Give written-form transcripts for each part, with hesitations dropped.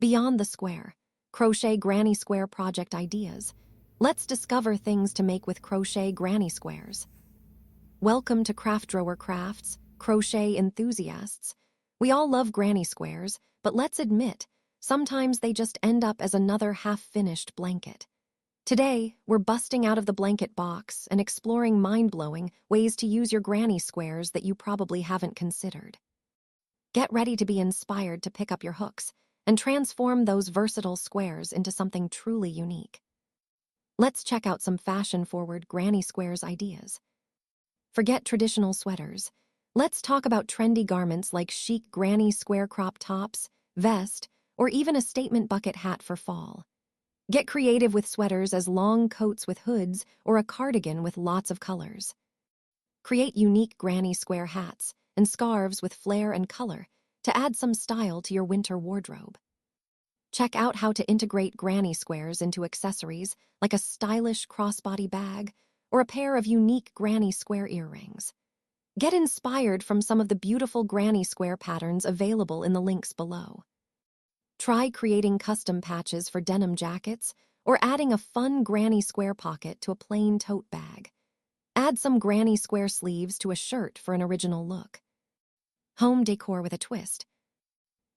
Beyond the square, crochet granny square project ideas. Let's discover things to make with crochet granny squares. Welcome to Craft Drawer Crafts, crochet enthusiasts. We all love granny squares, but let's admit, sometimes they just end up as another half-finished blanket. Today, we're busting out of the blanket box and exploring mind-blowing ways to use your granny squares that you probably haven't considered. Get ready to be inspired to pick up your hooks and transform those versatile squares into something truly unique. Let's check out some fashion-forward granny squares ideas. Forget traditional sweaters. Let's talk about trendy garments like chic granny square crop tops, vest, or even a statement bucket hat for fall. Get creative with sweaters as long coats with hoods or a cardigan with lots of colors. Create unique granny square hats and scarves with flair and color to add some style to your winter wardrobe. Check out how to integrate granny squares into accessories like a stylish crossbody bag or a pair of unique granny square earrings. Get inspired from some of the beautiful granny square patterns available in the links below. Try creating custom patches for denim jackets or adding a fun granny square pocket to a plain tote bag. Add some granny square sleeves to a shirt for an original look. Home decor with a twist.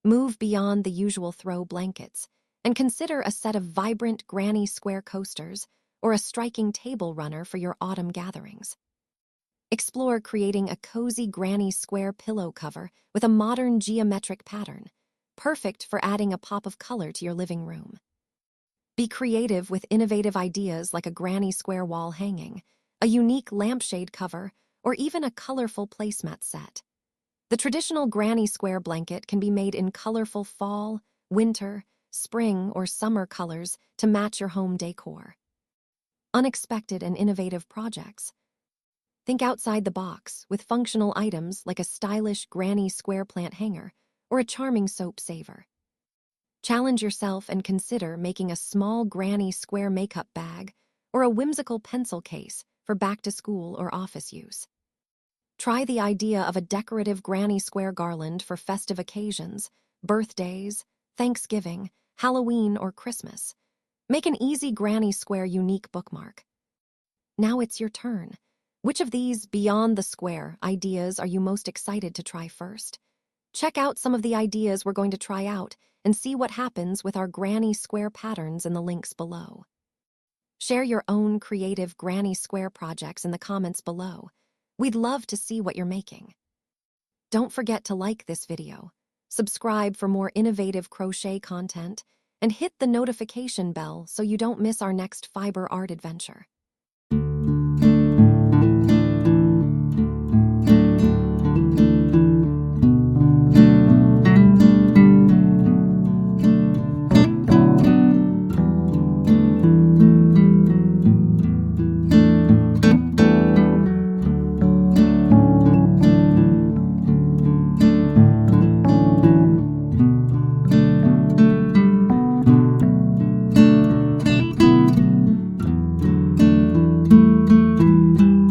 Move beyond the usual throw blankets and consider a set of vibrant granny square coasters or a striking table runner for your autumn gatherings. Explore creating a cozy granny square pillow cover with a modern geometric pattern, perfect for adding a pop of color to your living room. Be creative with innovative ideas like a granny square wall hanging, a unique lampshade cover, or even a colorful placemat set. The traditional granny square blanket can be made in colorful fall, winter, spring, or summer colors to match your home decor. Unexpected and innovative projects. Think outside the box with functional items like a stylish granny square plant hanger or a charming soap saver. Challenge yourself and consider making a small granny square makeup bag or a whimsical pencil case for back-to-school or office use. Try the idea of a decorative granny square garland for festive occasions, birthdays, Thanksgiving, Halloween, or Christmas. Make an easy granny square unique bookmark. Now it's your turn. Which of these beyond the square ideas are you most excited to try first? Check out some of the ideas we're going to try out and see what happens with our granny square patterns in the links below. Share your own creative granny square projects in the comments below. We'd love to see what you're making. Don't forget to like this video, subscribe for more innovative crochet content, and hit the notification bell so you don't miss our next fiber art adventure.